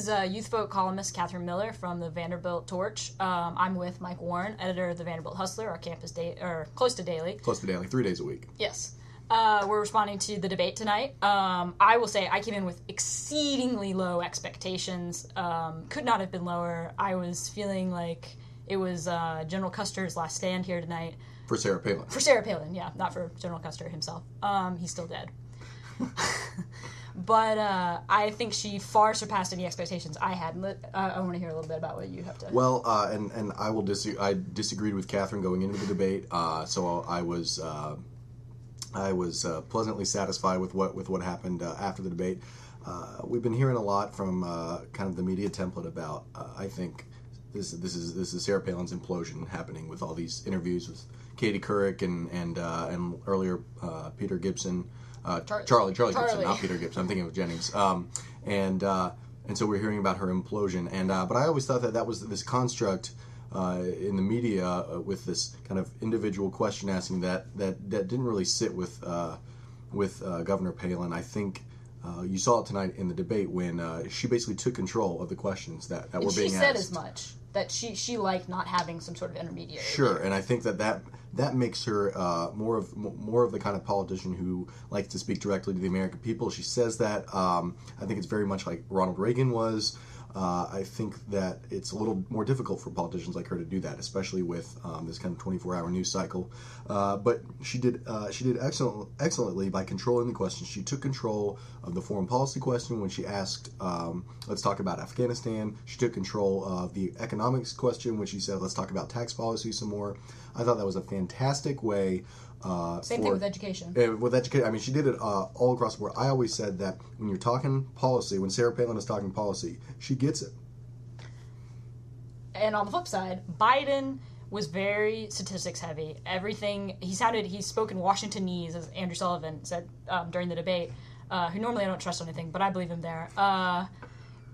is Youth Vote columnist Katherine Miller from the Vanderbilt Torch. I'm with Mike Warren, editor of the Vanderbilt Hustler, our campus close to daily. Close to daily, 3 days a week. Yes. We're responding to the debate tonight. I will say I came in with exceedingly low expectations. Could not have been lower. I was feeling like it was General Custer's last stand here tonight. For Sarah Palin. For Sarah Palin, yeah. Not for General Custer himself. He's still dead. But I think she far surpassed any expectations I had. I want to hear a little bit about what you have to... Well, and I will I disagreed with Katherine going into the debate, so I was pleasantly satisfied with what happened after the debate. We've been hearing a lot from kind of the media template about, I think, this is Sarah Palin's implosion happening with all these interviews with Katie Couric and earlier Peter Gibson. Charlie Gibson, not Peter Gibson. I'm thinking of Jennings. And so we're hearing about her implosion. But I always thought that was this construct in the media with this kind of individual question asking that didn't really sit with Governor Palin. I think you saw it tonight in the debate when she basically took control of the questions that were being asked. She said as much, that she liked not having some sort of intermediary. Sure, and I think that makes her more of the kind of politician who likes to speak directly to the American people. She says that. I think it's very much like Ronald Reagan was. I think that it's a little more difficult for politicians like her to do that, especially with this kind of 24-hour news cycle. But she did excellently by controlling the question. She took control of the foreign policy question when she asked, let's talk about Afghanistan. She took control of the economics question when she said, let's talk about tax policy some more. I thought that was a fantastic way. Same thing with education. With education, I mean, she did it all across the board. I always said that when you're talking policy, when Sarah Palin is talking policy, she gets it. And on the flip side, Biden was very statistics heavy. Everything, he spoke in Washingtonese, as Andrew Sullivan said during the debate, who normally I don't trust anything, but I believe him there.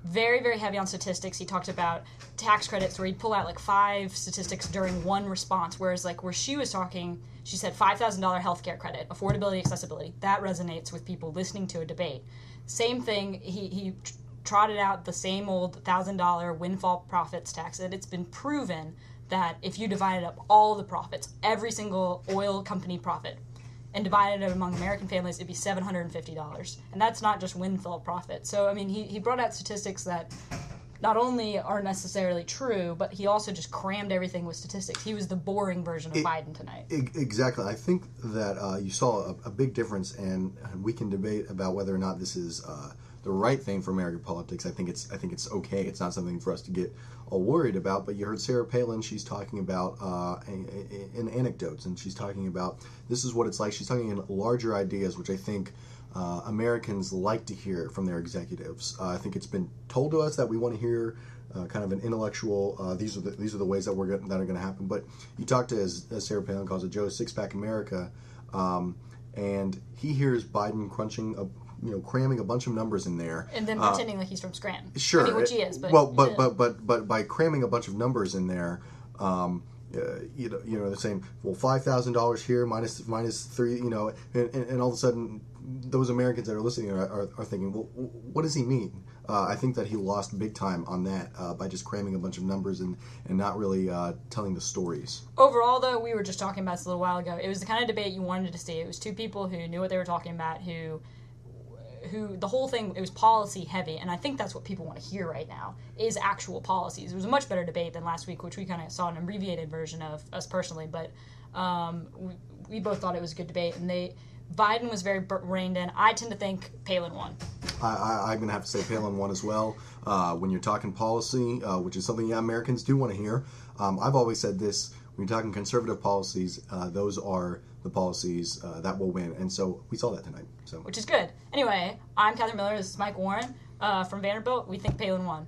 Very, very heavy on statistics. He talked about tax credits where he'd pull out like 5 statistics during one response, whereas like where she was talking, she said $5,000 healthcare credit, affordability, accessibility. That resonates with people listening to a debate. Same thing, he trotted out the same old $1,000 windfall profits tax, and it's been proven that if you divided up all the profits, every single oil company profit, and divided it among American families, it'd be $750. And that's not just windfall profit. So, I mean, he brought out statistics that not only are necessarily true, but he also just crammed everything with statistics. He was the boring version of Biden tonight. Exactly. I think that you saw a big difference, and we can debate about whether or not this is the right thing for American politics. I think it's okay. It's not something for us to get all worried about. But you heard Sarah Palin. She's talking about in anecdotes, and she's talking about this is what it's like. She's talking in larger ideas, which I think Americans like to hear from their executives. I think it's been told to us that we want to hear kind of an intellectual. These are the ways that are going to happen. But you talk to, as Sarah Palin calls it, Joe Six-Pack America, and he hears Biden cramming a bunch of numbers in there, and then pretending like he's from Scranton. Sure, I mean, which he is. But but by cramming a bunch of numbers in there, they're saying, well, $5,000 here minus 3, and all of a sudden, those Americans that are listening are thinking, well, what does he mean? I think that he lost big time on that by just cramming a bunch of numbers and not really telling the stories. Overall, though, we were just talking about this a little while ago. It was the kind of debate you wanted to see. It was two people who knew what they were talking about, who the whole thing, it was policy heavy, and I think that's what people want to hear right now, is actual policies. It was a much better debate than last week, which we kind of saw an abbreviated version of, us personally, but we both thought it was a good debate, and Biden was very reined in. I tend to think Palin won. I'm going to have to say Palin won as well. When you're talking policy, which is something Americans do want to hear, I've always said this, when you're talking conservative policies, those are the policies that will win. And so we saw that tonight. So, which is good. Anyway, I'm Katherine Miller. This is Mike Warren from Vanderbilt. We think Palin won.